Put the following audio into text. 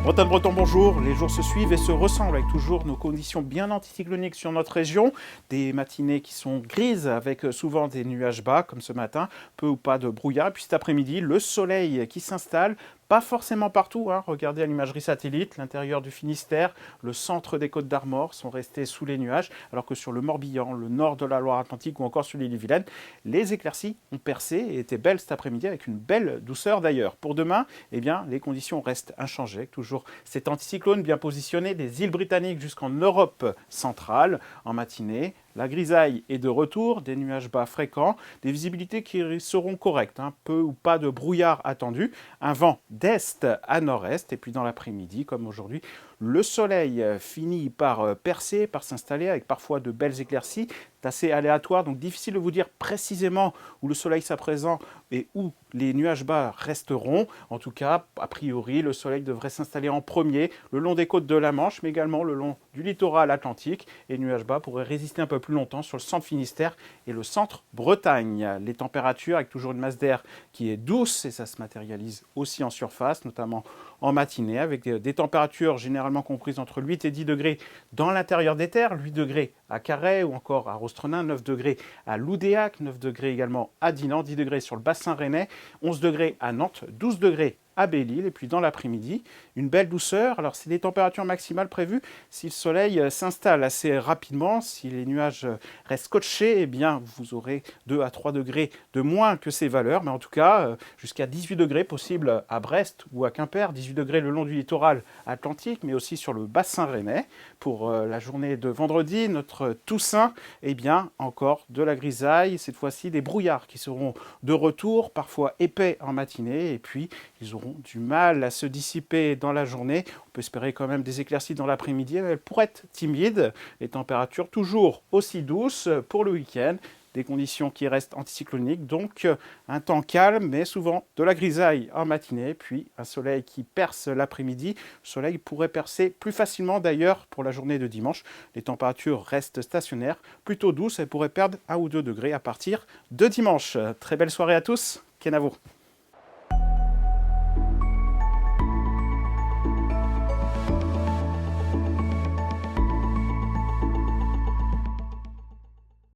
Bretagne Breton, bonjour. Les jours se suivent et se ressemblent avec toujours nos conditions bien anticycloniques sur notre région. Des matinées qui sont grises avec souvent des nuages bas comme ce matin, peu ou pas de brouillard. Et puis cet après-midi, le soleil qui s'installe. Pas forcément partout, hein. Regardez à l'imagerie satellite, l'intérieur du Finistère, le centre des Côtes d'Armor sont restés sous les nuages, alors que sur le Morbihan, le nord de la Loire-Atlantique ou encore sur l'île-et-Vilaine, les éclaircies ont percé et étaient belles cet après-midi avec une belle douceur d'ailleurs. Pour demain, eh bien, les conditions restent inchangées. Toujours cet anticyclone bien positionné des îles britanniques jusqu'en Europe centrale en matinée. La grisaille est de retour, des nuages bas fréquents, des visibilités qui seront correctes, hein, peu ou pas de brouillard attendu, un vent d'est à nord-est, et puis dans l'après-midi, comme aujourd'hui, le soleil finit par percer, par s'installer, avec parfois de belles éclaircies. C'est assez aléatoire, donc difficile de vous dire précisément où le soleil sera présent et où les nuages bas resteront. En tout cas, a priori, le soleil devrait s'installer en premier le long des côtes de la Manche, mais également le long du littoral atlantique. Et les nuages bas pourraient résister un peu plus longtemps sur le centre Finistère et le centre Bretagne. Les températures, avec toujours une masse d'air qui est douce, et ça se matérialise aussi en surface, notamment en matinée, avec des températures généralement comprises entre 8 et 10 degrés dans l'intérieur des terres, 8 degrés à Carhaix ou encore à Rostrenain, 9 degrés à Loudéac, 9 degrés également à Dinan, 10 degrés sur le bassin rennais, 11 degrés à Nantes, 12 degrés à Belle-Île. Et puis dans l'après-midi, une belle douceur. Alors c'est des températures maximales prévues si le soleil s'installe assez rapidement. Si les nuages restent scotchés, eh bien vous aurez 2 à 3 degrés de moins que ces valeurs. Mais en tout cas, jusqu'à 18 degrés possible à Brest ou à Quimper, 18 degrés le long du littoral atlantique, mais aussi sur le bassin rennais. Pour la journée de vendredi, notre Toussaint, eh bien encore de la grisaille, cette fois-ci des brouillards qui seront de retour, parfois épais en matinée, et puis ils auront du mal à se dissiper dans la journée. On peut espérer quand même des éclaircies dans l'après-midi, mais elles pourraient être timides. Les températures toujours aussi douces pour le week-end. Des conditions qui restent anticycloniques, donc un temps calme, mais souvent de la grisaille en matinée, puis un soleil qui perce l'après-midi. Le soleil pourrait percer plus facilement d'ailleurs pour la journée de dimanche. Les températures restent stationnaires, plutôt douces, elles pourraient perdre 1 ou 2 degrés à partir de dimanche. Très belle soirée à tous, Kenavo.